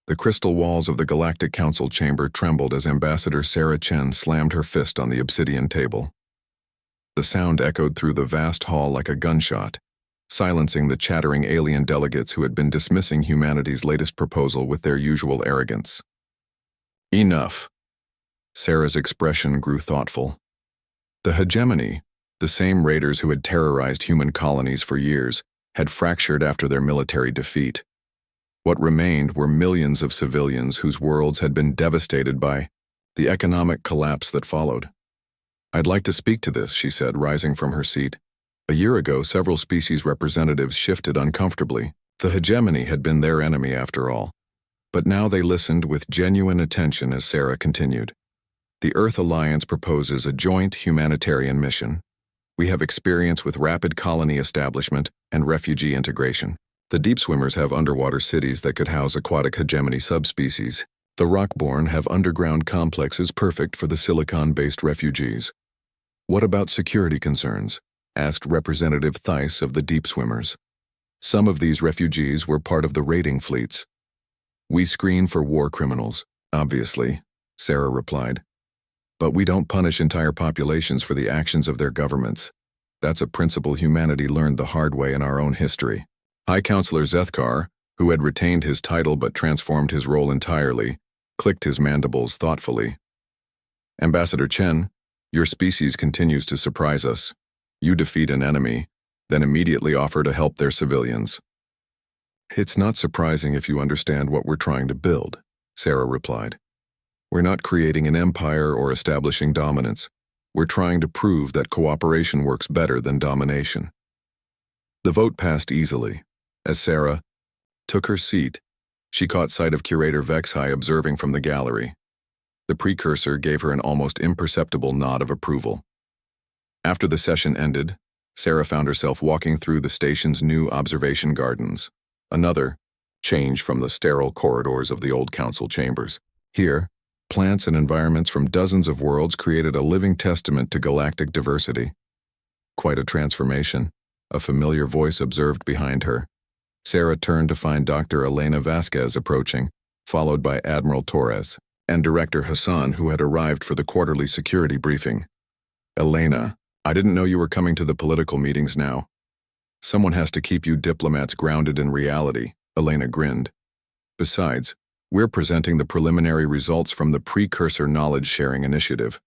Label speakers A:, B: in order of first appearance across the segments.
A: The crystal walls of the Galactic Council chamber trembled as Ambassador Sarah Chen slammed her fist on the obsidian table. The sound echoed through the vast hall like a gunshot, silencing the chattering alien delegates who had been dismissing humanity's latest proposal with their usual arrogance. Enough. Sarah's expression grew thoughtful. The hegemony, the same raiders who had terrorized human colonies for years, had fractured after their military defeat. What remained were millions of civilians whose worlds had been devastated by the economic collapse that followed. "I'd like to speak to this," she said, rising from her seat. A year ago, several species representatives shifted uncomfortably. The hegemony had been their enemy after all. But now they listened with genuine attention as Sarah continued. "The Earth Alliance proposes a joint humanitarian mission. We have experience with rapid colony establishment and refugee integration. The deep swimmers have underwater cities that could house aquatic hegemony subspecies. The rockborne have underground complexes perfect for the silicon-based refugees." "What about security concerns?" asked Representative Theiss of the deep swimmers. "Some of these refugees were part of the raiding fleets." "We screen for war criminals, obviously," Sarah replied. "But we don't punish entire populations for the actions of their governments. That's a principle humanity learned the hard way in our own history." High Counselor Zethkar, who had retained his title but transformed his role entirely, clicked his mandibles thoughtfully. "Ambassador Chen, your species continues to surprise us. You defeat an enemy, then immediately offer to help their civilians." "It's not surprising if you understand what we're trying to build," Sarah replied. "We're not creating an empire or establishing dominance. We're trying to prove that cooperation works better than domination." The vote passed easily. As Sarah took her seat, she caught sight of Curator Vexhai observing from the gallery. The precursor gave her an almost imperceptible nod of approval. After the session ended, Sarah found herself walking through the station's new observation gardens, another change from the sterile corridors of the old council chambers. Here, plants and environments from dozens of worlds created a living testament to galactic diversity. "Quite a transformation," a familiar voice observed behind her. Sarah turned to find Dr. Elena Vasquez approaching, followed by Admiral Torres and Director Hassan, who had arrived for the quarterly security briefing. "Elena, I didn't know you were coming to the political meetings now." "Someone has to keep you diplomats grounded in reality," Elena grinned. "Besides, we're presenting the preliminary results from the Precursor Knowledge Sharing Initiative."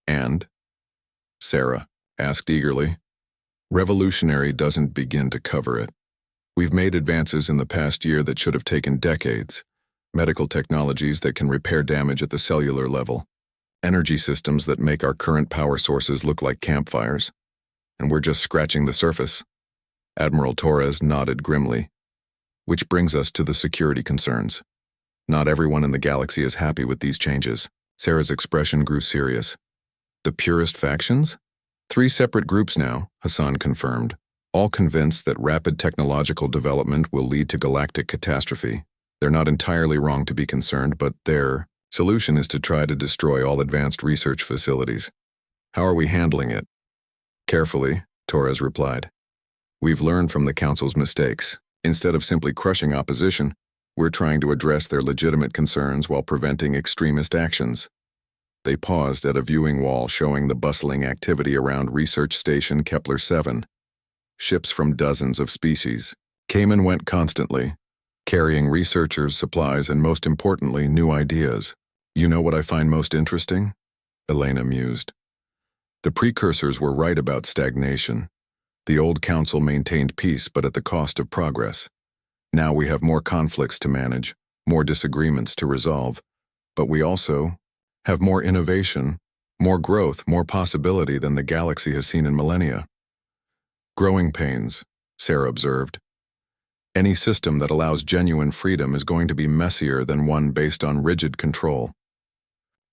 A: "And?" Sarah asked eagerly. "Revolutionary doesn't begin to cover it. We've made advances in the past year that should have taken decades. Medical technologies that can repair damage at the cellular level. Energy systems that make our current power sources look like campfires. And we're just scratching the surface." Admiral Torres nodded grimly. "Which brings us to the security concerns. Not everyone in the galaxy is happy with these changes." Sarah's expression grew serious. "The purist factions?" "3 separate groups now," Hassan confirmed, all convinced that rapid technological development will lead to galactic catastrophe. They're not entirely wrong to be concerned, but their solution is to try to destroy all advanced research facilities. "How are we handling it?" "Carefully," Torres replied. "We've learned from the Council's mistakes. Instead of simply crushing opposition, we're trying to address their legitimate concerns while preventing extremist actions." They paused at a viewing wall showing the bustling activity around Research Station Kepler 7. Ships from dozens of species came and went constantly, carrying researchers, supplies, and most importantly, new ideas. "You know what I find most interesting?" Elena mused. "The precursors were right about stagnation. The old council maintained peace, but at the cost of progress. Now we have more conflicts to manage, more disagreements to resolve, but we also have more innovation, more growth, more possibility than the galaxy has seen in millennia." "Growing pains," Sarah observed. "Any system that allows genuine freedom is going to be messier than one based on rigid control."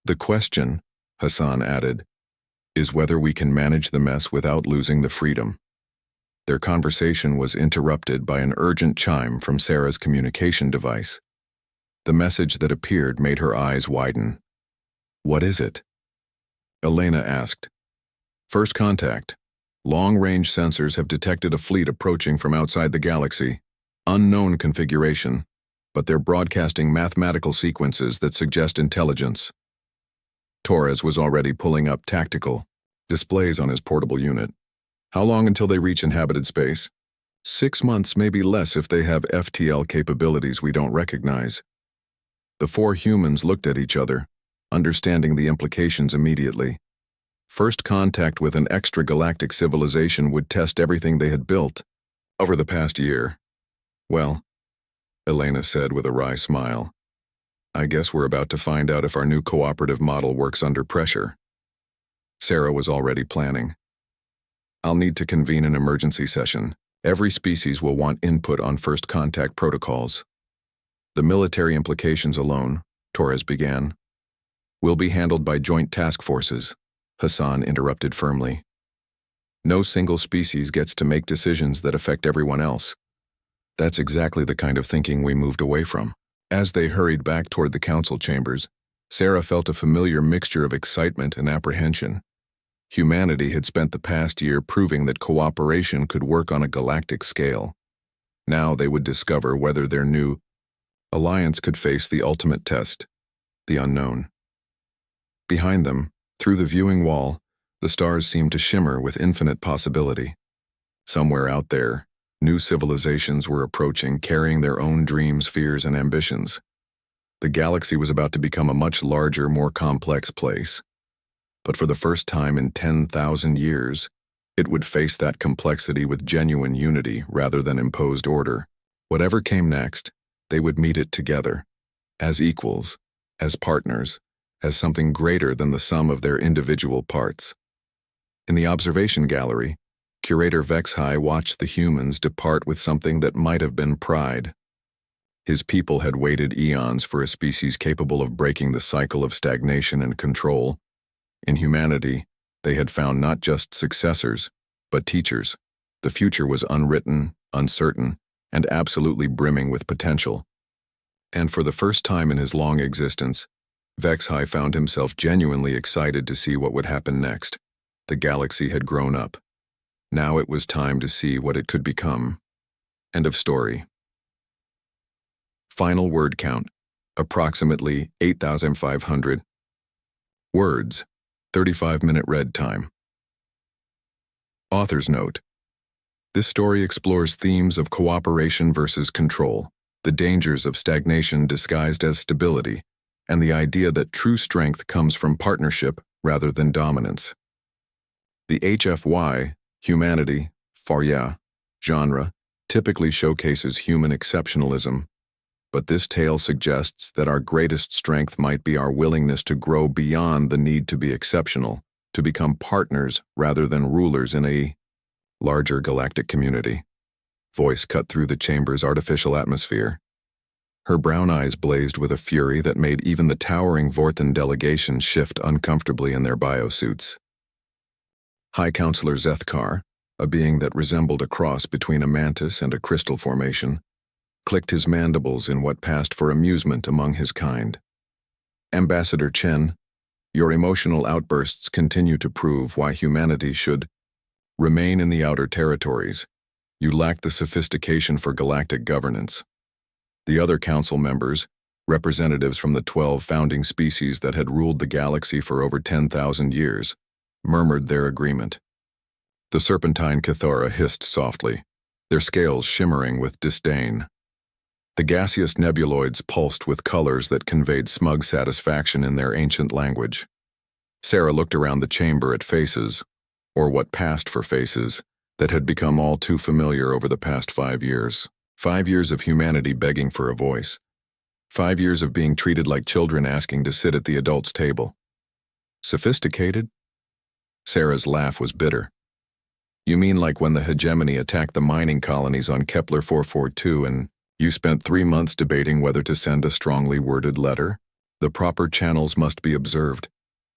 A: "The question," Hassan added, "is whether we can manage the mess without losing the freedom." Their conversation was interrupted by an urgent chime from Sarah's communication device. The message that appeared made her eyes widen. "What is it?" Elena asked. "First contact. Long-range sensors have detected a fleet approaching from outside the galaxy. Unknown configuration. but they're broadcasting mathematical sequences that suggest intelligence. Torres was already pulling up tactical displays on his portable unit. How long until they reach inhabited space? 6 months, maybe less if they have FTL capabilities we don't recognize. The 4 humans looked at each other, understanding the implications immediately. First contact with an extragalactic civilization would test everything they had built over the past year. Well, Elena said with a wry smile, I guess we're about to find out if our new cooperative model works under pressure. Sarah was already planning. I'll need to convene an emergency session. Every species will want input on first contact protocols. The military implications alone, Torres began, will be handled by joint task forces, Hassan interrupted firmly. No single species gets to make decisions that affect everyone else. That's exactly the kind of thinking we moved away from. As they hurried back toward the council chambers, Sarah felt a familiar mixture of excitement and apprehension. Humanity had spent the past year proving that cooperation could work on a galactic scale. Now they would discover whether their new alliance could face the ultimate test, the unknown. Behind them, through the viewing wall, the stars seemed to shimmer with infinite possibility. Somewhere out there, new civilizations were approaching, carrying their own dreams, fears, and ambitions. The galaxy was about to become a much larger, more complex place. But for the first time in 10,000 years, it would face that complexity with genuine unity rather than imposed order. Whatever came next, they would meet it together, as equals, as partners, as something greater than the sum of their individual parts. In the observation gallery, Curator Vexhai watched the humans depart with something that might have been pride. His people had waited eons for a species capable of breaking the cycle of stagnation and control. In humanity, they had found not just successors, but teachers. The future was unwritten, uncertain, and absolutely brimming with potential. And for the first time in his long existence, Vexhai found himself genuinely excited to see what would happen next. The galaxy had grown up. Now it was time to see what it could become. End of story. Final word count, approximately 8,500. Words, 35-minute read time. Author's note. This story explores themes of cooperation versus control, the dangers of stagnation disguised as stability, and the idea that true strength comes from partnership rather than dominance. The HFY, humanity, Farya, genre, typically showcases human exceptionalism, but this tale suggests that our greatest strength might be our willingness to grow beyond the need to be exceptional, to become partners rather than rulers in a larger galactic community. Voice cut through the chamber's artificial atmosphere. Her brown eyes blazed with a fury that made even the towering Vorthan delegation shift uncomfortably in their biosuits. High Counselor Zethkar, a being that resembled a cross between a mantis and a crystal formation, clicked his mandibles in what passed for amusement among his kind. Ambassador Chen, your emotional outbursts continue to prove why humanity should remain in the outer territories. You lack the sophistication for galactic governance. The other council members, representatives from the 12 founding species that had ruled the galaxy for over 10,000 years, murmured their agreement. The serpentine Cathora hissed softly, their scales shimmering with disdain. The gaseous nebuloids pulsed with colors that conveyed smug satisfaction in their ancient language. Sarah looked around the chamber at faces, or what passed for faces, that had become all too familiar over the past 5 years. 5 years of humanity begging for a voice. 5 years of being treated like children asking to sit at the adults' table. Sophisticated? Sarah's laugh was bitter. You mean like when the hegemony attacked the mining colonies on Kepler 442 and you spent 3 months debating whether to send a strongly worded letter? The proper channels must be observed,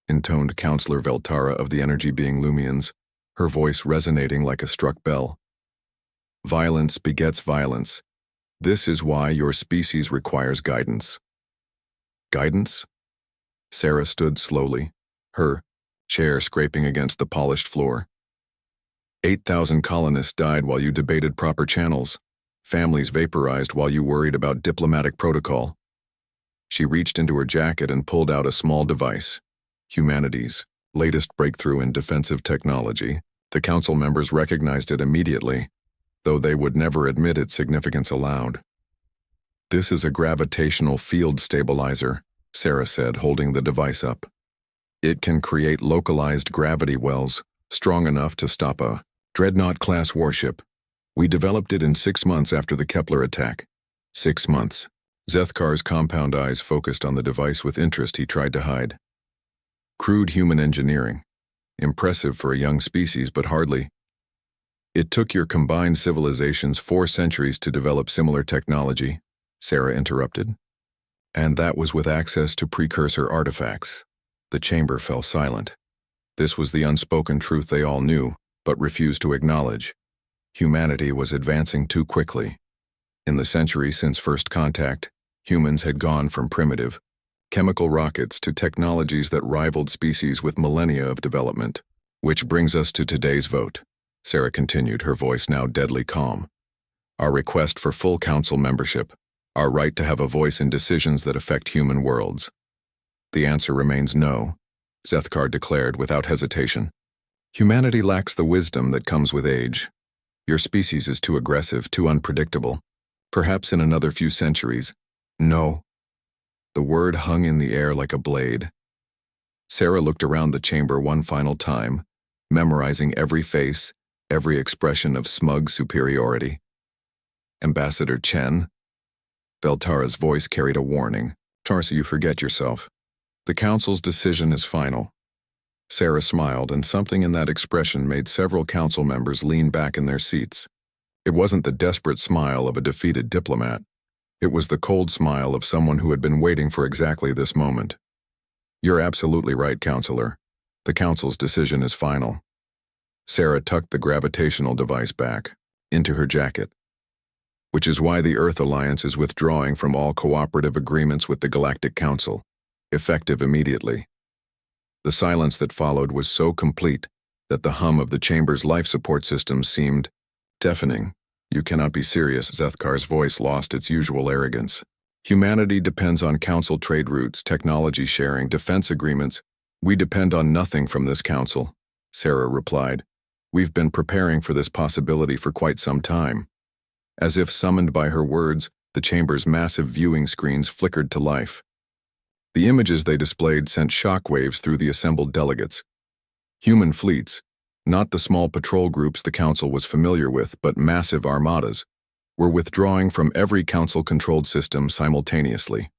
A: intoned Counselor Veltara of the Energy Being Lumians, her voice resonating like a struck bell. Violence begets violence. This is why your species requires guidance. Guidance? Sarah stood slowly, her chair scraping against the polished floor. 8,000 colonists died while you debated proper channels. Families vaporized while you worried about diplomatic protocol. She reached into her jacket and pulled out a small device. Humanity's latest breakthrough in defensive technology. The council members recognized it immediately, though they would never admit its significance aloud. "This is a gravitational field stabilizer," Sarah said, holding the device up. "It can create localized gravity wells strong enough to stop a Dreadnought-class warship. We developed it in 6 months after the Kepler attack." 6 months. Zethkar's compound eyes focused on the device with interest he tried to hide. Crude human engineering. Impressive for a young species, but hardly. "It took your combined civilizations 4 centuries to develop similar technology," Sarah interrupted. "And that was with access to precursor artifacts." The chamber fell silent. This was the unspoken truth they all knew, but refused to acknowledge. Humanity was advancing too quickly. In the century since first contact, humans had gone from primitive, chemical rockets to technologies that rivaled species with millennia of development. "Which brings us to today's vote," Sarah continued, her voice now deadly calm. "Our request for full council membership, our right to have a voice in decisions that affect human worlds." "The answer remains no," Zethkar declared without hesitation. "Humanity lacks the wisdom that comes with age. Your species is too aggressive, too unpredictable. Perhaps in another few centuries." "No." The word hung in the air like a blade. Sarah looked around the chamber one final time, memorizing every face, every expression of smug superiority. "Ambassador Chen?" Veltara's voice carried a warning. "Tarsa, you forget yourself. The council's decision is final." Sarah smiled, and something in that expression made several council members lean back in their seats. It wasn't the desperate smile of a defeated diplomat. It was the cold smile of someone who had been waiting for exactly this moment. "You're absolutely right, Counselor. The council's decision is final." Sarah tucked the gravitational device back into her jacket. "Which is why the Earth Alliance is withdrawing from all cooperative agreements with the Galactic Council, effective immediately." The silence that followed was so complete that the hum of the chamber's life support system seemed deafening. "You cannot be serious," Zethkar's voice lost its usual arrogance. "Humanity depends on council trade routes, technology sharing, defense agreements. We depend on nothing from this council," Sarah replied. "We've been preparing for this possibility for quite some time." As if summoned by her words, the chamber's massive viewing screens flickered to life. The images they displayed sent shockwaves through the assembled delegates. Human fleets, not the small patrol groups the council was familiar with, but massive armadas, were withdrawing from every council-controlled system simultaneously.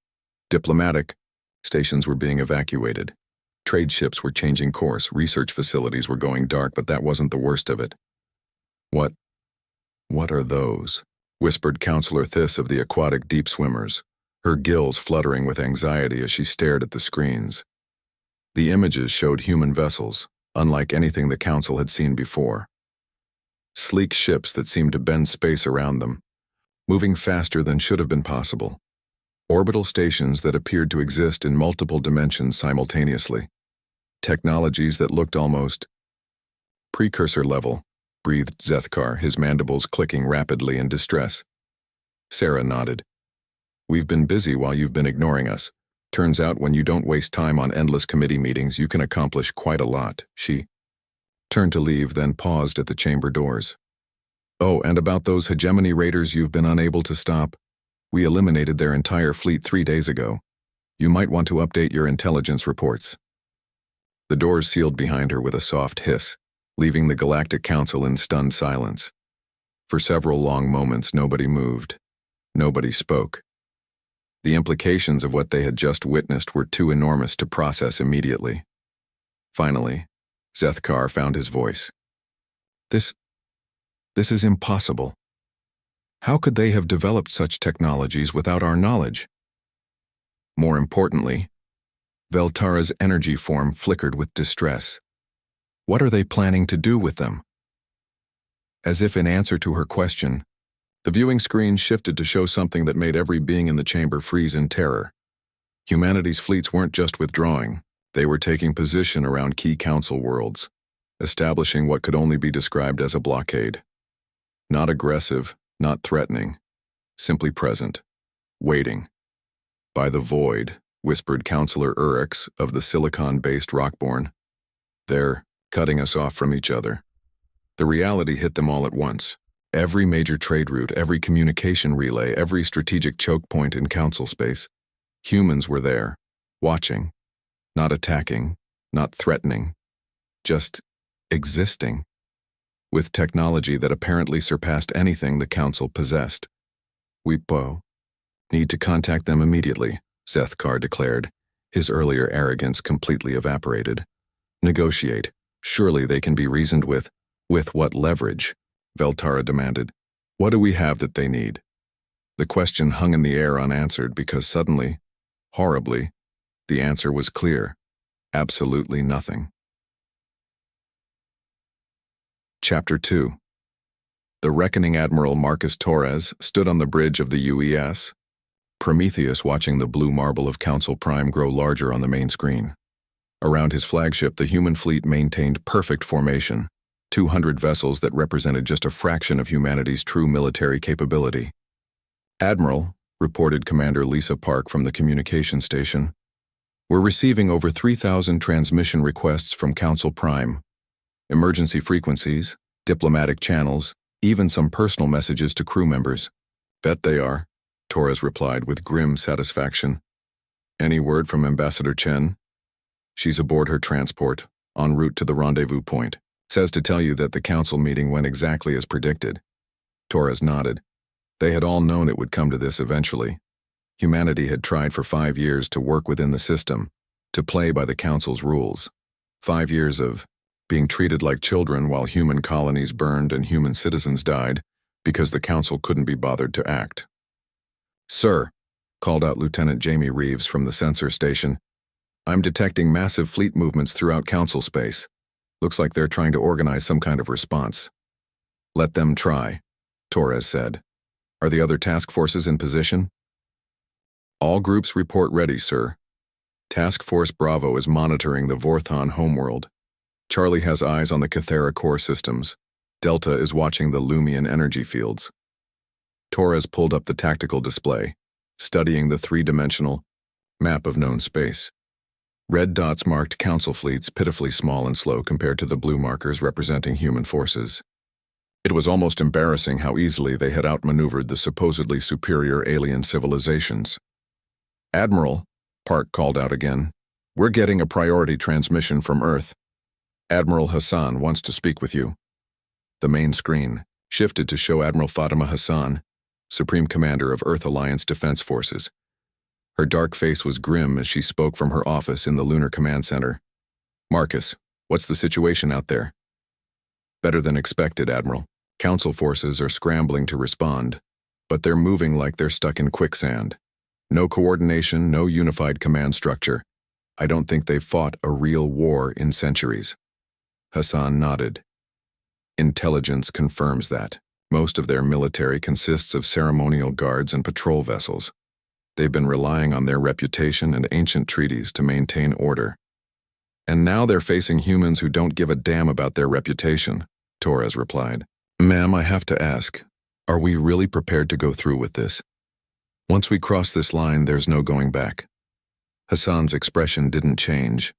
A: Diplomatic stations were being evacuated. Trade ships were changing course, research facilities were going dark, but that wasn't the worst of it. What are those?" whispered Counselor Thiss of the aquatic deep swimmers, her gills fluttering with anxiety as she stared at the screens. The images showed human vessels, unlike anything the council had seen before. Sleek ships that seemed to bend space around them, moving faster than should have been possible. Orbital stations that appeared to exist in multiple dimensions simultaneously. Technologies that looked almost precursor level, breathed Zethkar, his mandibles clicking rapidly in distress. Sarah nodded. "We've been busy while you've been ignoring us. Turns out when you don't waste time on endless committee meetings, you can accomplish quite a lot." She turned to leave, then paused at the chamber doors. "Oh, and about those hegemony raiders you've been unable to stop. We eliminated their entire fleet 3 days ago. You might want to update your intelligence reports." The doors sealed behind her with a soft hiss, leaving the Galactic Council in stunned silence. For several long moments, nobody moved. Nobody spoke. The implications of what they had just witnessed were too enormous to process immediately. Finally, Zethkar found his voice. This is impossible. How could they have developed such technologies without our knowledge?" More importantly, Veltara's energy form flickered with distress. "What are they planning to do with them?" As if in answer to her question, the viewing screen shifted to show something that made every being in the chamber freeze in terror. Humanity's fleets weren't just withdrawing, they were taking position around key council worlds, establishing what could only be described as a blockade. Not aggressive, not threatening, simply present, waiting. By the void, whispered Counselor Urix of the silicon-based Rockborn. They're cutting us off from each other. The reality hit them all at once. Every major trade route, every communication relay, every strategic choke point in council space. Humans were there, watching, not attacking, not threatening, just existing, with technology that apparently surpassed anything the council possessed. We need to contact them immediately, Sethkar declared, his earlier arrogance completely evaporated. Negotiate. Surely they can be reasoned with. With what leverage? Veltara demanded. What do we have that they need? The question hung in the air unanswered because suddenly, horribly, the answer was clear. Absolutely nothing. Chapter 2. The reckoning Admiral Marcus Torres stood on the bridge of the UES, Prometheus watching the blue marble of Council Prime grow larger on the main screen. Around his flagship, the human fleet maintained perfect formation, 200 vessels that represented just a fraction of humanity's true military capability. Admiral, reported Commander Lisa Park from the communication station, we're receiving over 3,000 transmission requests from Council Prime. Emergency frequencies, diplomatic channels, even some personal messages to crew members. Bet they are, Torres replied with grim satisfaction. Any word from Ambassador Chen? She's aboard her transport, en route to the rendezvous point. Says to tell you that the council meeting went exactly as predicted. Torres nodded. They had all known it would come to this eventually. Humanity had tried for 5 years to work within the system, to play by the council's rules. 5 years of being treated like children while human colonies burned and human citizens died because the council couldn't be bothered to act. Sir, called out Lieutenant Jamie Reeves from the sensor station, I'm detecting massive fleet movements throughout council space. Looks like they're trying to organize some kind of response. Let them try, Torres said. Are the other task forces in position? All groups report ready, sir. Task Force Bravo is monitoring the Vorthon homeworld. Charlie has eyes on the Cathera core systems. Delta is watching the Lumion energy fields. Torres pulled up the tactical display, studying the three-dimensional map of known space. Red dots marked council fleets pitifully small and slow compared to the blue markers representing human forces. It was almost embarrassing how easily they had outmaneuvered the supposedly superior alien civilizations. Admiral, Park called out again, we're getting a priority transmission from Earth. Admiral Hassan wants to speak with you. The main screen shifted to show Admiral Fatima Hassan, Supreme Commander of Earth Alliance Defense Forces. Her dark face was grim as she spoke from her office in the Lunar Command Center. Marcus, what's the situation out there? Better than expected, Admiral. Council forces are scrambling to respond, but they're moving like they're stuck in quicksand. No coordination, no unified command structure. I don't think they've fought a real war in centuries. Hassan nodded. Intelligence confirms that. Most of their military consists of ceremonial guards and patrol vessels. They've been relying on their reputation and ancient treaties to maintain order. And now they're facing humans who don't give a damn about their reputation, Torres replied. Ma'am, I have to ask, are we really prepared to go through with this? Once we cross this line, there's no going back. Hassan's expression didn't change.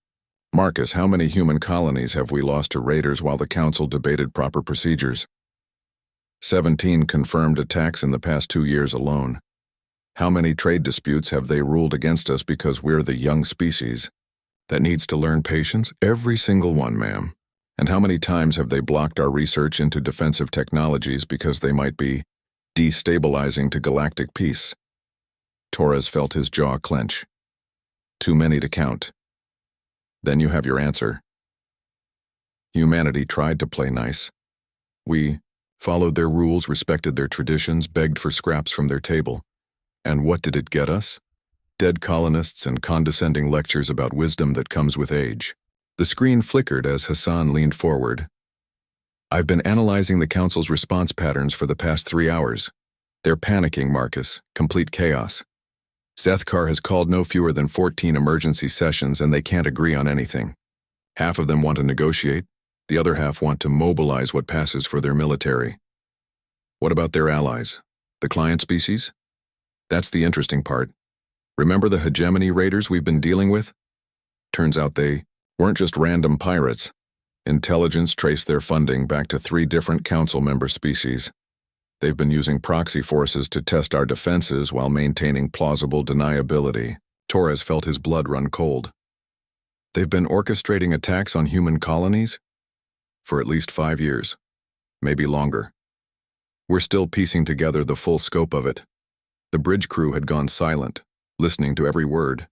A: Marcus, how many human colonies have we lost to raiders while the council debated proper procedures? 17 confirmed attacks in the past 2 years alone. How many trade disputes have they ruled against us because we're the young species that needs to learn patience? Every single one, ma'am. And how many times have they blocked our research into defensive technologies because they might be destabilizing to galactic peace? Torres felt his jaw clench. Too many to count. Then you have your answer. Humanity tried to play nice. We followed their rules, respected their traditions, begged for scraps from their table. And what did it get us? Dead colonists and condescending lectures about wisdom that comes with age. The screen flickered as Hassan leaned forward. I've been analyzing the council's response patterns for the past 3 hours. They're panicking, Marcus. Complete chaos. Sethkar has called no fewer than 14 emergency sessions and they can't agree on anything. Half of them want to negotiate. The other half want to mobilize what passes for their military. What about their allies? The client species? That's the interesting part. Remember the hegemony raiders we've been dealing with? Turns out they weren't just random pirates. Intelligence traced their funding back to 3 different council member species. They've been using proxy forces to test our defenses while maintaining plausible deniability. Torres felt his blood run cold. They've been orchestrating attacks on human colonies? For at least 5 years. Maybe longer. We're still piecing together the full scope of it. The bridge crew had gone silent, listening to every word.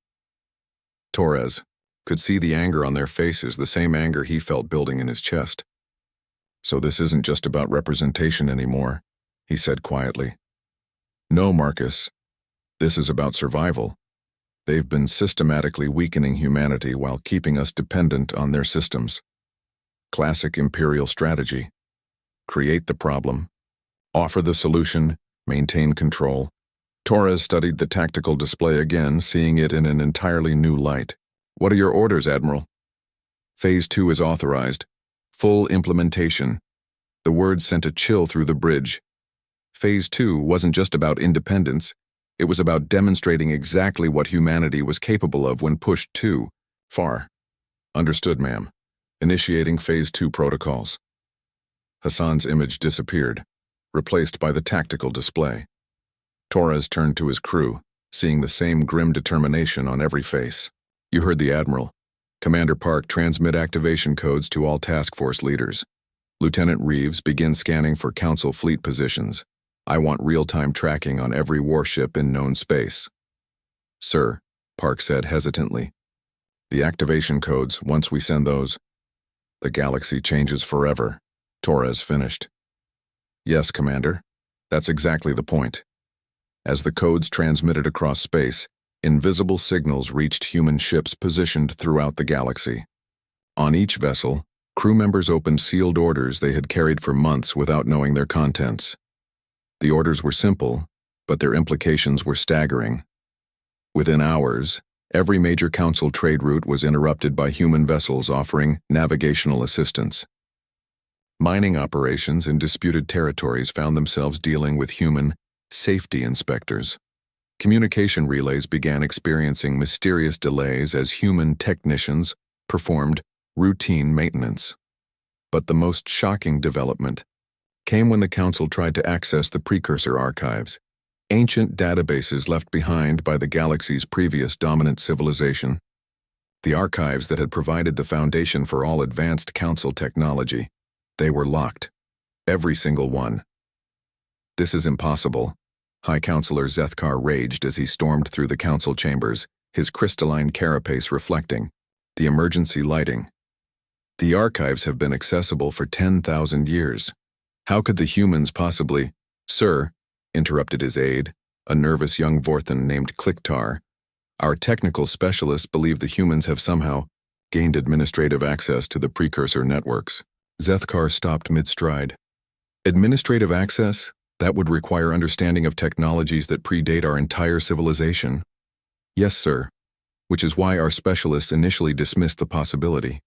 A: Torres could see the anger on their faces, the same anger he felt building in his chest. So this isn't just about representation anymore, he said quietly. No, Marcus. This is about survival. They've been systematically weakening humanity while keeping us dependent on their systems. Classic imperial strategy. Create the problem. Offer the solution. Maintain control. Torres studied the tactical display again, seeing it in an entirely new light. What are your orders, Admiral? Phase 2 is authorized. Full implementation. The words sent a chill through the bridge. Phase 2 wasn't just about independence. It was about demonstrating exactly what humanity was capable of when pushed too far. Understood, ma'am. Initiating Phase 2 protocols. Hassan's image disappeared, replaced by the tactical display. Torres turned to his crew, seeing the same grim determination on every face. You heard the Admiral. Commander Park, transmit activation codes to all task force leaders. Lieutenant Reeves, begin scanning for Council fleet positions. I want real-time tracking on every warship in known space. Sir, Park said hesitantly. The activation codes, once we send those, the galaxy changes forever, Torres finished. Yes, Commander. That's exactly the point. As the codes transmitted across space, invisible signals reached human ships positioned throughout the galaxy. On each vessel, crew members opened sealed orders they had carried for months without knowing their contents. The orders were simple, but their implications were staggering. Within hours, every major council trade route was interrupted by human vessels offering navigational assistance. Mining operations in disputed territories found themselves dealing with human safety inspectors. Communication relays began experiencing mysterious delays as human technicians performed routine maintenance. But the most shocking development came when the Council tried to access the precursor archives, ancient databases left behind by the galaxy's previous dominant civilization. The archives that had provided the foundation for all advanced Council technology. They were locked. Every single one. This is impossible. High Counselor Zethkar raged as he stormed through the council chambers, his crystalline carapace reflecting the emergency lighting. The archives have been accessible for 10,000 years. How could the humans possibly— Sir, interrupted his aide, a nervous young Vorthan named Kliktar. Our technical specialists believe the humans have somehow gained administrative access to the precursor networks. Zethkar stopped mid-stride. Administrative access? That would require understanding of technologies that predate our entire civilization. Yes, sir. Which is why our specialists initially dismissed the possibility.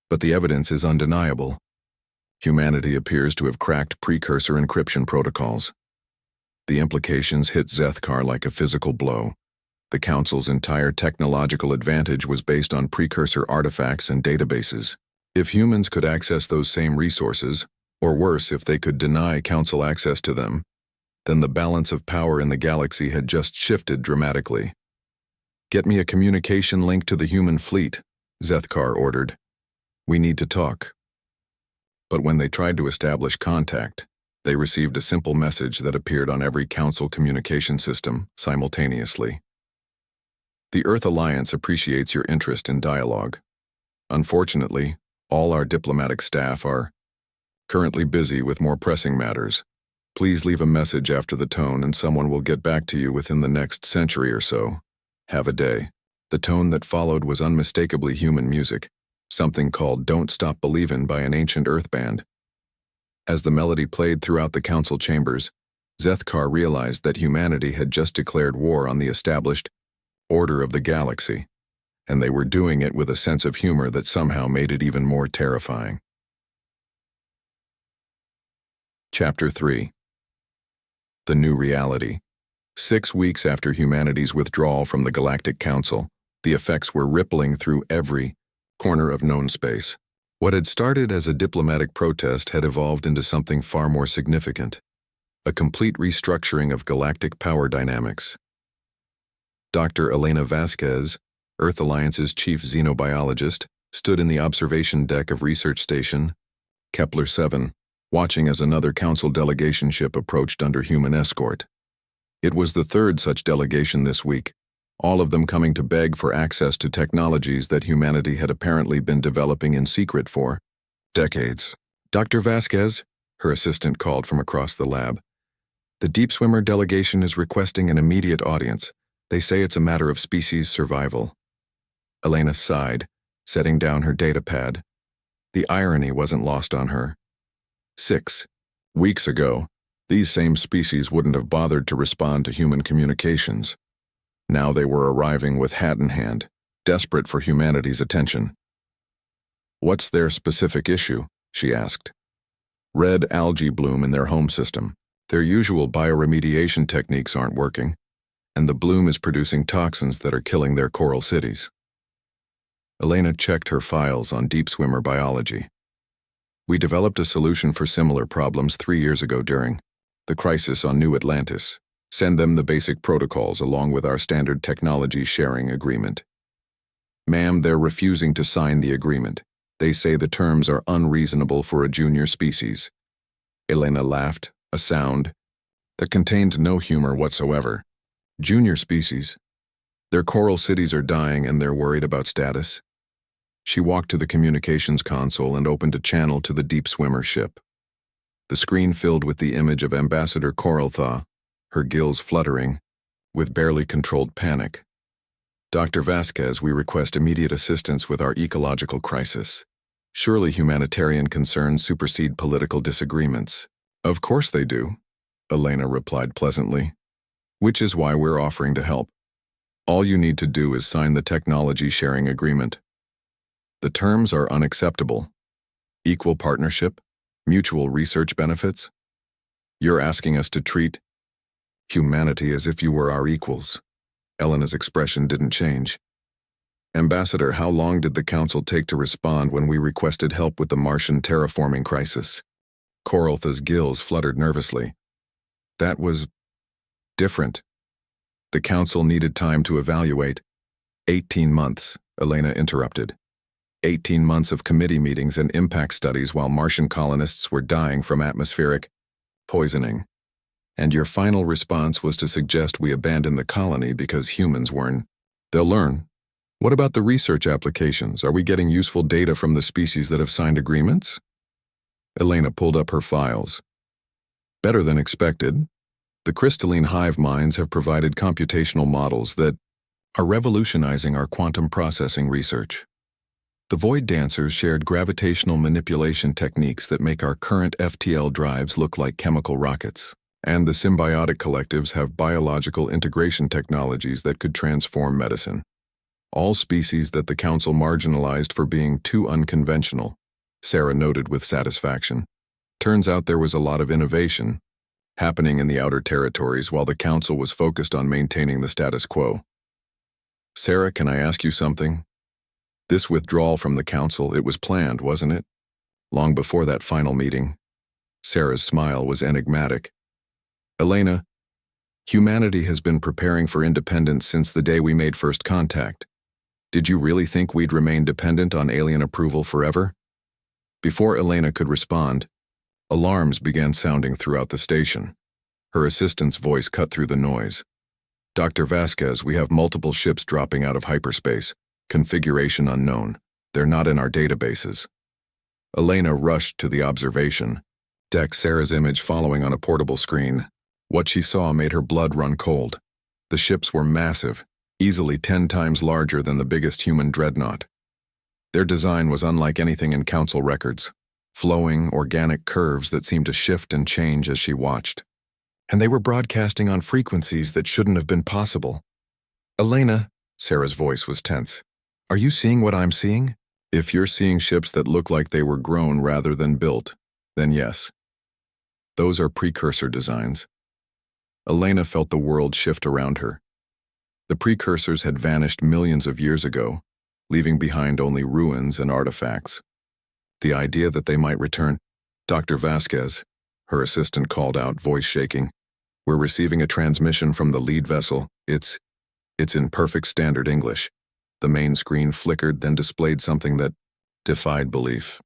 A: But the evidence is undeniable. Humanity appears to have cracked precursor encryption protocols. The implications hit Zethkar like a physical blow. The Council's entire technological advantage was based on precursor artifacts and databases. If humans could access those same resources, or worse, if they could deny Council access to them, then the balance of power in the galaxy had just shifted dramatically. Get me a communication link to the human fleet, Zethkar ordered. We need to talk. But when they tried to establish contact, they received a simple message that appeared on every Council communication system simultaneously. The Earth Alliance appreciates your interest in dialogue. Unfortunately, all our diplomatic staff are currently busy with more pressing matters. Please leave a message after the tone and someone will get back to you within the next century or so. Have a day. The tone that followed was unmistakably human music, something called Don't Stop Believin' by an ancient Earth band. As the melody played throughout the council chambers, Zethkar realized that humanity had just declared war on the established order of the galaxy, and they were doing it with a sense of humor that somehow made it even more terrifying. Chapter 3. The new reality. 6 weeks after humanity's withdrawal from the Galactic Council, the effects were rippling through every corner of known space. What had started as a diplomatic protest had evolved into something far more significant, a complete restructuring of galactic power dynamics. Dr. Elena Vasquez, Earth Alliance's chief xenobiologist, stood in the observation deck of Research Station Kepler 7, watching as another council delegation ship approached under human escort. It was the third such delegation this week, all of them coming to beg for access to technologies that humanity had apparently been developing in secret for decades. Dr. Vasquez, her assistant called from across the lab. The Deep Swimmer delegation is requesting an immediate audience. They say it's a matter of species survival. Elena sighed, setting down her data pad. The irony wasn't lost on her. 6 weeks ago, these same species wouldn't have bothered to respond to human communications. Now they were arriving with hat in hand, desperate for humanity's attention. What's their specific issue? She asked. Red algae bloom in their home system. Their usual bioremediation techniques aren't working, and the bloom is producing toxins that are killing their coral cities. Elena checked her files on deep swimmer biology. We developed a solution for similar problems 3 years ago during the crisis on New Atlantis. Send them the basic protocols along with our standard technology sharing agreement. Ma'am, they're refusing to sign the agreement. They say the terms are unreasonable for a junior species. Elena laughed, a sound that contained no humor whatsoever. Junior species? Their coral cities are dying and they're worried about status? She walked to the communications console and opened a channel to the deep swimmer ship. The screen filled with the image of Ambassador Coralthaw, her gills fluttering, with barely controlled panic. Dr. Vasquez, we request immediate assistance with our ecological crisis. Surely humanitarian concerns supersede political disagreements. Of course they do, Elena replied pleasantly. Which is why we're offering to help. All you need to do is sign the technology sharing agreement. The terms are unacceptable. Equal partnership, mutual research benefits. You're asking us to treat humanity as if you were our equals. Elena's expression didn't change. Ambassador, how long did the council take to respond when we requested help with the Martian terraforming crisis? Coraltha's gills fluttered nervously. That was different. The council needed time to evaluate. 18 months, Elena interrupted. 18 months of committee meetings and impact studies while Martian colonists were dying from atmospheric poisoning. And your final response was to suggest we abandon the colony because humans weren't. They'll learn. What about the research applications? Are we getting useful data from the species that have signed agreements? Elena pulled up her files. Better than expected. The crystalline hive minds have provided computational models that are revolutionizing our quantum processing research. The Void Dancers shared gravitational manipulation techniques that make our current FTL drives look like chemical rockets. And the symbiotic collectives have biological integration technologies that could transform medicine. All species that the council marginalized for being too unconventional, Sarah noted with satisfaction. Turns out there was a lot of innovation happening in the outer territories while the council was focused on maintaining the status quo. Sarah, can I ask you something? This withdrawal from the council, it was planned, wasn't it? Long before that final meeting. Sarah's smile was enigmatic. Elena, humanity has been preparing for independence since the day we made first contact. Did you really think we'd remain dependent on alien approval forever? Before Elena could respond, alarms began sounding throughout the station. Her assistant's voice cut through the noise. Dr. Vasquez, we have multiple ships dropping out of hyperspace. Configuration unknown. They're not in our databases. Elena rushed to the observation deck, Sarah's image following on a portable screen. What she saw made her blood run cold. The ships were massive, easily 10 times larger than the biggest human dreadnought. Their design was unlike anything in council records, flowing, organic curves that seemed to shift and change as she watched. And they were broadcasting on frequencies that shouldn't have been possible. Elena, Sarah's voice was tense. Are you seeing what I'm seeing? If you're seeing ships that look like they were grown rather than built, then yes. Those are precursor designs. Elena felt the world shift around her. The precursors had vanished millions of years ago, leaving behind only ruins and artifacts. The idea that they might return. Dr. Vasquez, her assistant called out, voice shaking. We're receiving a transmission from the lead vessel. It's in perfect standard English. The main screen flickered, then displayed something that defied belief.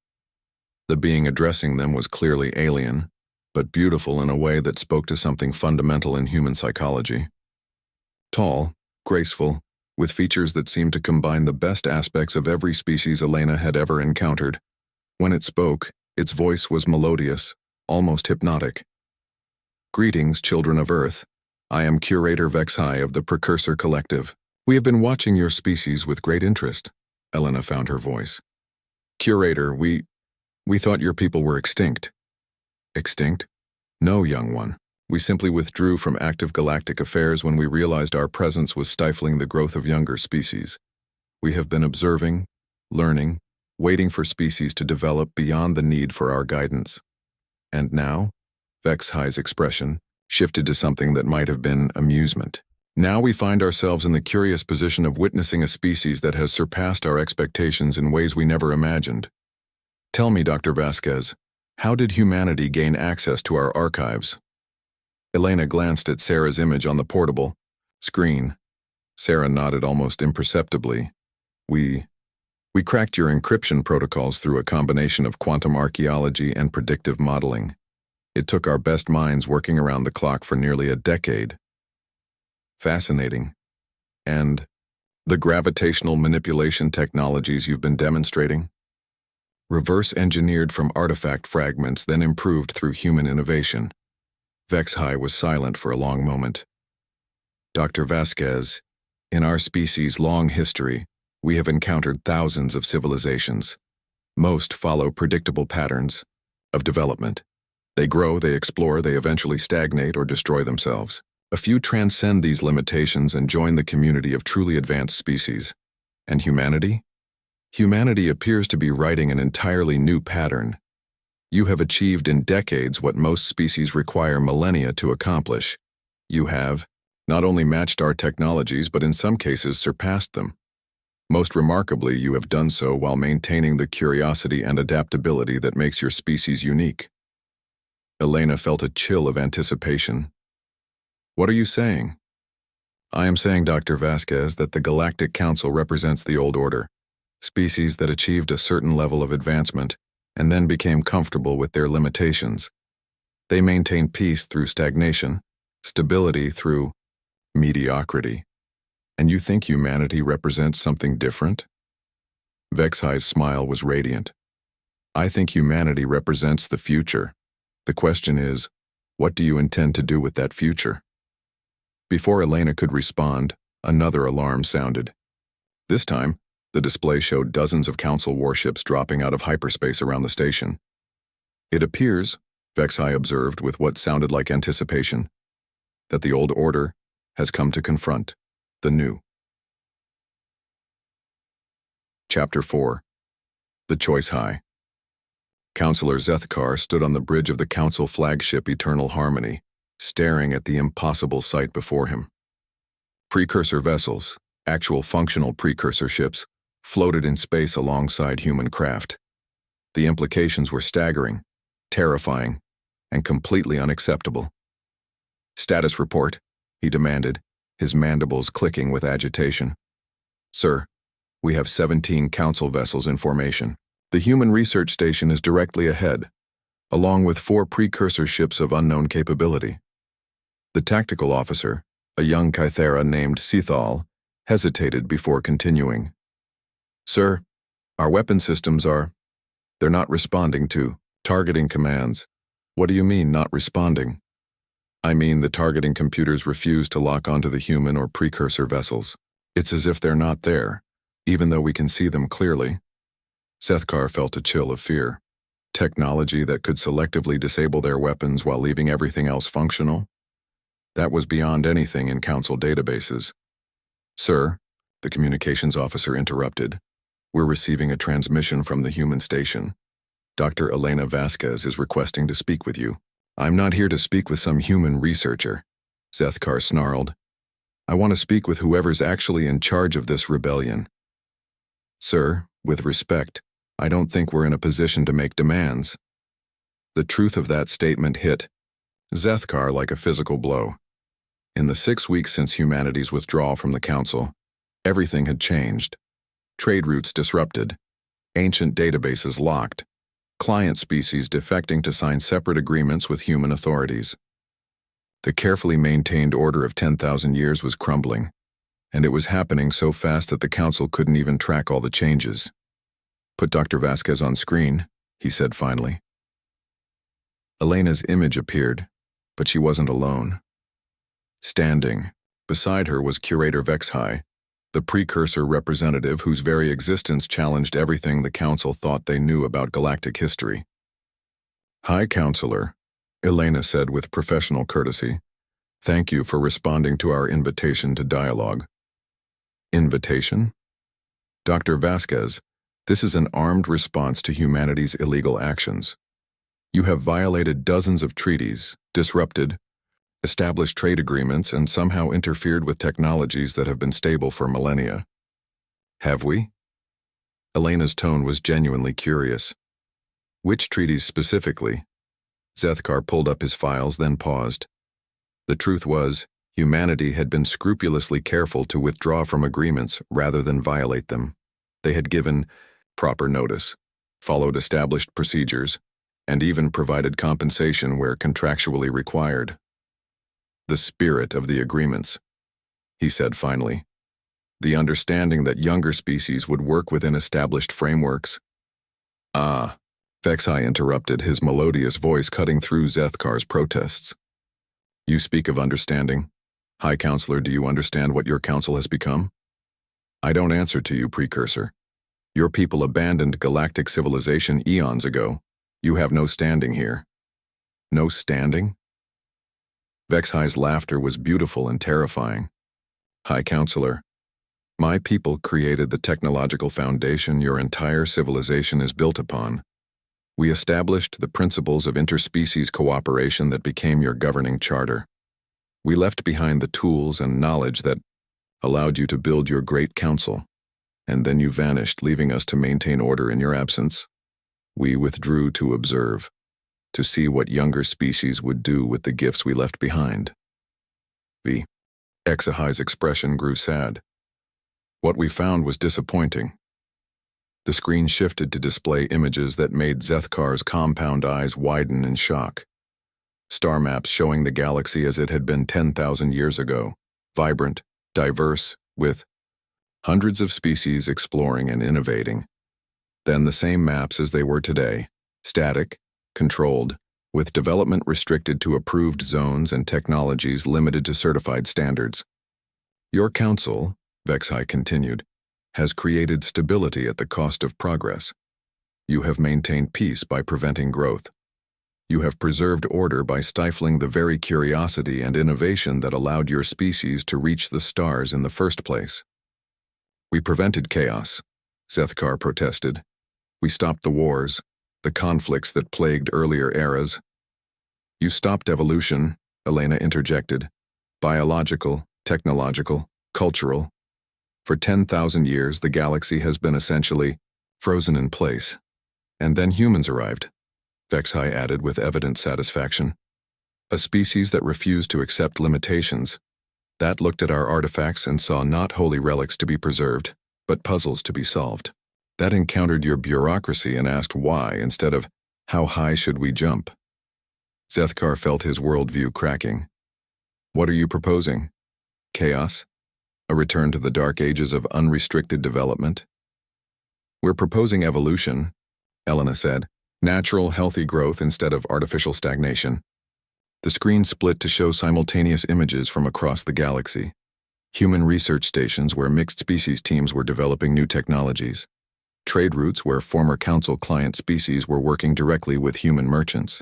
A: The being addressing them was clearly alien, but beautiful in a way that spoke to something fundamental in human psychology. Tall, graceful, with features that seemed to combine the best aspects of every species Elena had ever encountered. When it spoke, its voice was melodious, almost hypnotic. Greetings, children of Earth. I am Curator Vexhai of the Precursor Collective. We have been watching your species with great interest. Elena found her voice. Curator, we thought your people were extinct. Extinct? No, young one. We simply withdrew from active galactic affairs when we realized our presence was stifling the growth of younger species. We have been observing, learning, waiting for species to develop beyond the need for our guidance. And now, Vexhai's expression shifted to something that might have been amusement. Now we find ourselves in the curious position of witnessing a species that has surpassed our expectations in ways we never imagined. Tell me, Dr. Vasquez, how did humanity gain access to our archives? Elena glanced at Sarah's image on the portable screen. Sarah nodded almost imperceptibly. We cracked your encryption protocols through a combination of quantum archaeology and predictive modeling. It took our best minds working around the clock for nearly a decade. Fascinating. And the gravitational manipulation technologies you've been demonstrating? Reverse engineered from artifact fragments, then improved through human innovation. Vexhai was silent for a long moment. Dr. Vasquez, in our species' long history, we have encountered thousands of civilizations. Most follow predictable patterns of development. They grow, they explore, they eventually stagnate or destroy themselves. A few transcend these limitations and join the community of truly advanced species. And humanity? Humanity appears to be writing an entirely new pattern. You have achieved in decades what most species require millennia to accomplish. You have not only matched our technologies, but in some cases surpassed them. Most remarkably, you have done so while maintaining the curiosity and adaptability that makes your species unique. Elena felt a chill of anticipation. What are you saying? I am saying, Dr. Vasquez, that the Galactic Council represents the old order, species that achieved a certain level of advancement and then became comfortable with their limitations. They maintain peace through stagnation, stability through mediocrity. And you think humanity represents something different? Vexhai's smile was radiant. I think humanity represents the future. The question is, what do you intend to do with that future? Before Elena could respond, another alarm sounded. This time, the display showed dozens of Council warships dropping out of hyperspace around the station. It appears, Vexhai observed with what sounded like anticipation, that the old order has come to confront the new. Chapter 4. The Choice High. Councillor Zethkar stood on the bridge of the Council flagship Eternal Harmony, staring at the impossible sight before him. Precursor vessels, actual functional precursor ships, floated in space alongside human craft. The implications were staggering, terrifying, and completely unacceptable. Status report, he demanded, his mandibles clicking with agitation. Sir, we have 17 Council vessels in formation. The Human Research Station is directly ahead, along with 4 precursor ships of unknown capability. The tactical officer, a young Kythera named Sithal, hesitated before continuing. Sir, our weapon systems they're not responding to targeting commands. What do you mean, not responding? I mean the targeting computers refuse to lock onto the human or precursor vessels. It's as if they're not there, even though we can see them clearly. Zethkar felt a chill of fear. Technology that could selectively disable their weapons while leaving everything else functional? That was beyond anything in Council databases. Sir, the communications officer interrupted. We're receiving a transmission from the human station. Dr. Elena Vasquez is requesting to speak with you. I'm not here to speak with some human researcher. Zethkar snarled. I want to speak with whoever's actually in charge of this rebellion. Sir, with respect, I don't think we're in a position to make demands. The truth of that statement hit Zethkar like a physical blow. In the 6 weeks since humanity's withdrawal from the Council, everything had changed. Trade routes disrupted, ancient databases locked, client species defecting to sign separate agreements with human authorities. The carefully maintained order of 10,000 years was crumbling, and it was happening so fast that the Council couldn't even track all the changes. Put Dr. Vasquez on screen, he said finally. Elena's image appeared, but she wasn't alone. Standing beside her was Curator Vexhai, the precursor representative whose very existence challenged everything the Council thought they knew about galactic history. High Counselor, Elena said with professional courtesy, thank you for responding to our invitation to dialogue. Invitation? Dr. Vasquez, this is an armed response to humanity's illegal actions. You have violated dozens of treaties, disrupted, established trade agreements, and somehow interfered with technologies that have been stable for millennia. Have we? Elena's tone was genuinely curious. Which treaties specifically? Zethkar pulled up his files, then paused. The truth was, humanity had been scrupulously careful to withdraw from agreements rather than violate them. They had given proper notice, followed established procedures, and even provided compensation where contractually required. The spirit of the agreements, he said finally. The understanding that younger species would work within established frameworks. Ah, Vexhai interrupted, his melodious voice cutting through Zethkar's protests. You speak of understanding. High Counselor, do you understand what your council has become? I don't answer to you, Precursor. Your people abandoned galactic civilization eons ago. You have no standing here. No standing? Vexhai's laughter was beautiful and terrifying. High Counselor, my people created the technological foundation your entire civilization is built upon. We established the principles of interspecies cooperation that became your governing charter. We left behind the tools and knowledge that allowed you to build your great council, and then you vanished, leaving us to maintain order in your absence. We withdrew to observe, to see what younger species would do with the gifts we left behind. Exahai's expression grew sad. What we found was disappointing. The screen shifted to display images that made Zethkar's compound eyes widen in shock. Star maps showing the galaxy as it had been 10,000 years ago, vibrant, diverse, with hundreds of species exploring and innovating. Then the same maps as they were today, static, controlled, with development restricted to approved zones and technologies limited to certified standards. Your council, Vexhai continued, has created stability at the cost of progress. You have maintained peace by preventing growth. You have preserved order by stifling the very curiosity and innovation that allowed your species to reach the stars in the first place. We prevented chaos, Zethkar protested. We stopped the wars, the conflicts that plagued earlier eras. You stopped evolution, Elena interjected. Biological, technological, cultural. For 10,000 years, the galaxy has been essentially frozen in place. And then humans arrived, Vexhai added with evident satisfaction. A species that refused to accept limitations, that looked at our artifacts and saw not holy relics to be preserved, but puzzles to be solved. That encountered your bureaucracy and asked why instead of, how high should we jump? Zethkar felt his worldview cracking. What are you proposing? Chaos? A return to the dark ages of unrestricted development? We're proposing evolution, Elena said. Natural, healthy growth instead of artificial stagnation. The screen split to show simultaneous images from across the galaxy. Human research stations where mixed species teams were developing new technologies. Trade routes where former council client species were working directly with human merchants.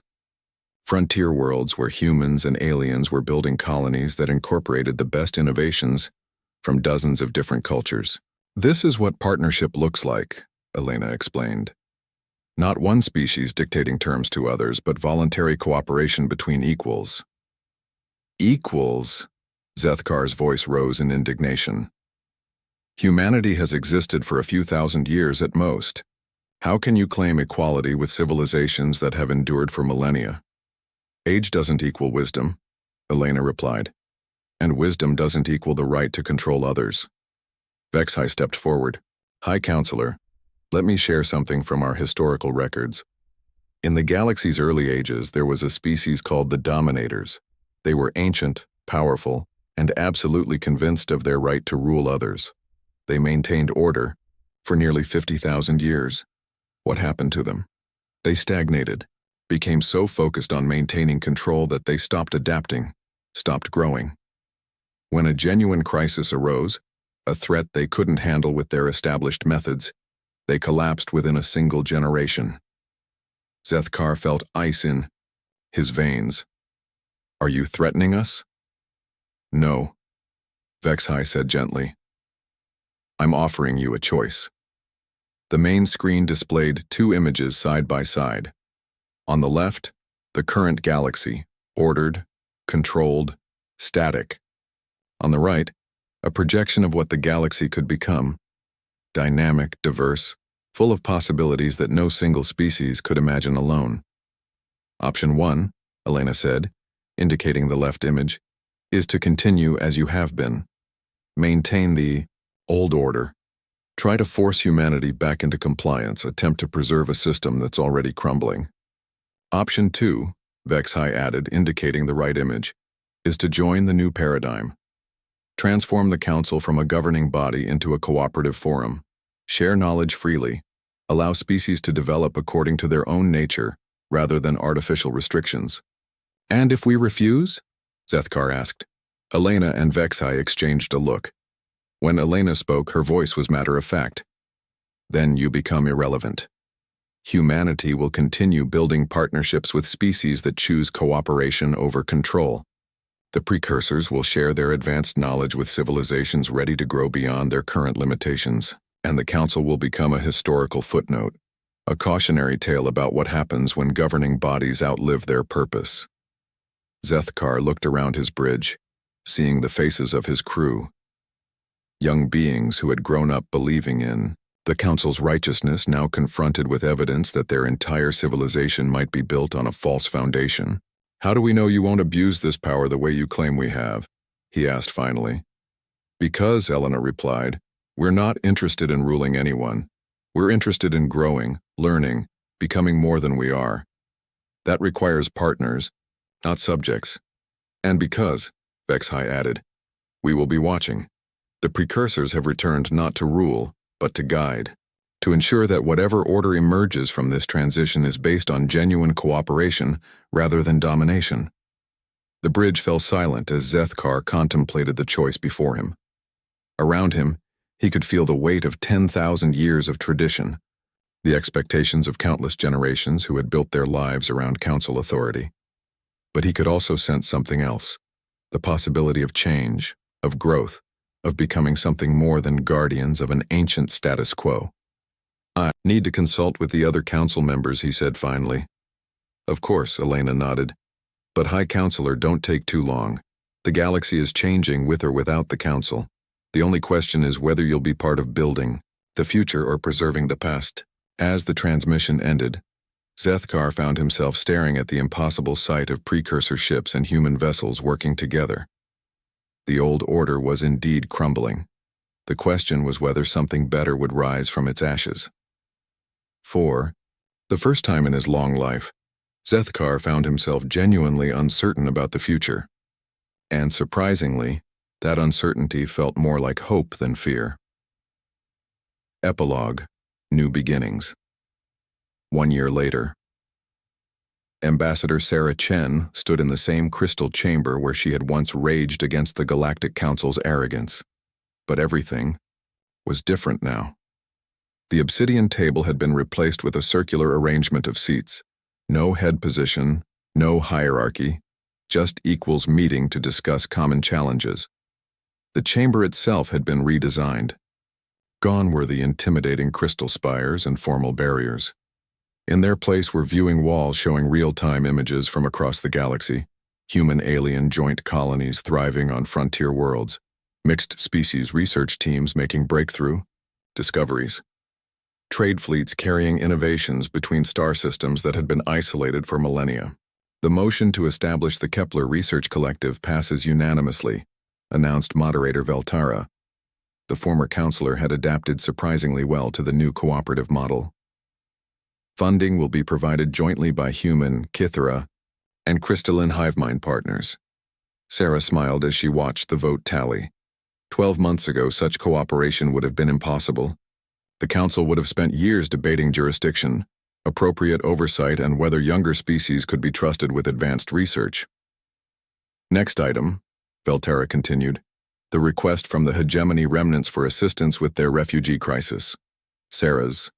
A: Frontier worlds where humans and aliens were building colonies that incorporated the best innovations from dozens of different cultures. This is what partnership looks like, Elena explained. Not one species dictating terms to others, but voluntary cooperation between equals. Equals? Zethkar's voice rose in indignation. Humanity has existed for a few thousand years at most. How can you claim equality with civilizations that have endured for millennia? Age doesn't equal wisdom, Elena replied. And wisdom doesn't equal the right to control others. Vexhai stepped forward. High Counselor, let me share something from our historical records. In the galaxy's early ages, there was a species called the Dominators. They were ancient, powerful, and absolutely convinced of their right to rule others. They maintained order for nearly 50,000 years. What happened to them? They stagnated, became so focused on maintaining control that they stopped adapting, stopped growing. When a genuine crisis arose, a threat they couldn't handle with their established methods, they collapsed within a single generation. Zethkar felt ice in his veins. Are you threatening us? No, Vexhai said gently. I'm offering you a choice. The main screen displayed two images side by side. On the left, the current galaxy, ordered, controlled, static. On the right, a projection of what the galaxy could become, dynamic, diverse, full of possibilities that no single species could imagine alone. Option 1, Elena said, indicating the left image, is to continue as you have been. Maintain the old order. Try to force humanity back into compliance, attempt to preserve a system that's already crumbling. Option 2, Vexhai added, indicating the right image, is to join the new paradigm. Transform the Council from a governing body into a cooperative forum. Share knowledge freely. Allow species to develop according to their own nature, rather than artificial restrictions. And if we refuse? Zethkar asked. Elena and Vexhai exchanged a look. When Elena spoke, her voice was matter-of-fact. Then you become irrelevant. Humanity will continue building partnerships with species that choose cooperation over control. The precursors will share their advanced knowledge with civilizations ready to grow beyond their current limitations, and the Council will become a historical footnote, a cautionary tale about what happens when governing bodies outlive their purpose. Zethkar looked around his bridge, seeing the faces of his crew. Young beings who had grown up believing in the Council's righteousness, now confronted with evidence that their entire civilization might be built on a false foundation. How do we know you won't abuse this power the way you claim we have? He asked finally. Because, Elena replied, we're not interested in ruling anyone. We're interested in growing, learning, becoming more than we are. That requires partners, not subjects. And because, Vexhai added, we will be watching. The precursors have returned not to rule, but to guide, to ensure that whatever order emerges from this transition is based on genuine cooperation rather than domination. The bridge fell silent as Zethkar contemplated the choice before him. Around him, he could feel the weight of 10,000 years of tradition, the expectations of countless generations who had built their lives around council authority. But he could also sense something else, the possibility of change, of growth, of becoming something more than guardians of an ancient status quo. I need to consult with the other council members, he said finally. Of course, Elena nodded. But High Counselor, don't take too long. The galaxy is changing with or without the council. The only question is whether you'll be part of building the future or preserving the past. As the transmission ended, Zethkar found himself staring at the impossible sight of precursor ships and human vessels working together. The old order was indeed crumbling. The question was whether something better would rise from its ashes. For the first time in his long life, Zethkar found himself genuinely uncertain about the future. And surprisingly, that uncertainty felt more like hope than fear. Epilogue: New Beginnings. 1 year later. Ambassador Sarah Chen stood in the same crystal chamber where she had once raged against the Galactic Council's arrogance. But everything was different now. The obsidian table had been replaced with a circular arrangement of seats. No head position, no hierarchy, just equals meeting to discuss common challenges. The chamber itself had been redesigned. Gone were the intimidating crystal spires and formal barriers. In their place were viewing walls showing real-time images from across the galaxy, human-alien joint colonies thriving on frontier worlds, mixed species research teams making breakthrough discoveries, trade fleets carrying innovations between star systems that had been isolated for millennia. The motion to establish the Kepler Research Collective passes unanimously, announced moderator Veltara. The former counselor had adapted surprisingly well to the new cooperative model. Funding will be provided jointly by human, Kithera, and crystalline hivemind partners. Sarah smiled as she watched the vote tally. 12 months ago, such cooperation would have been impossible. The council would have spent years debating jurisdiction, appropriate oversight, and whether younger species could be trusted with advanced research. Next item, Veltara continued, the request from the hegemony remnants for assistance with their refugee crisis. Sarah's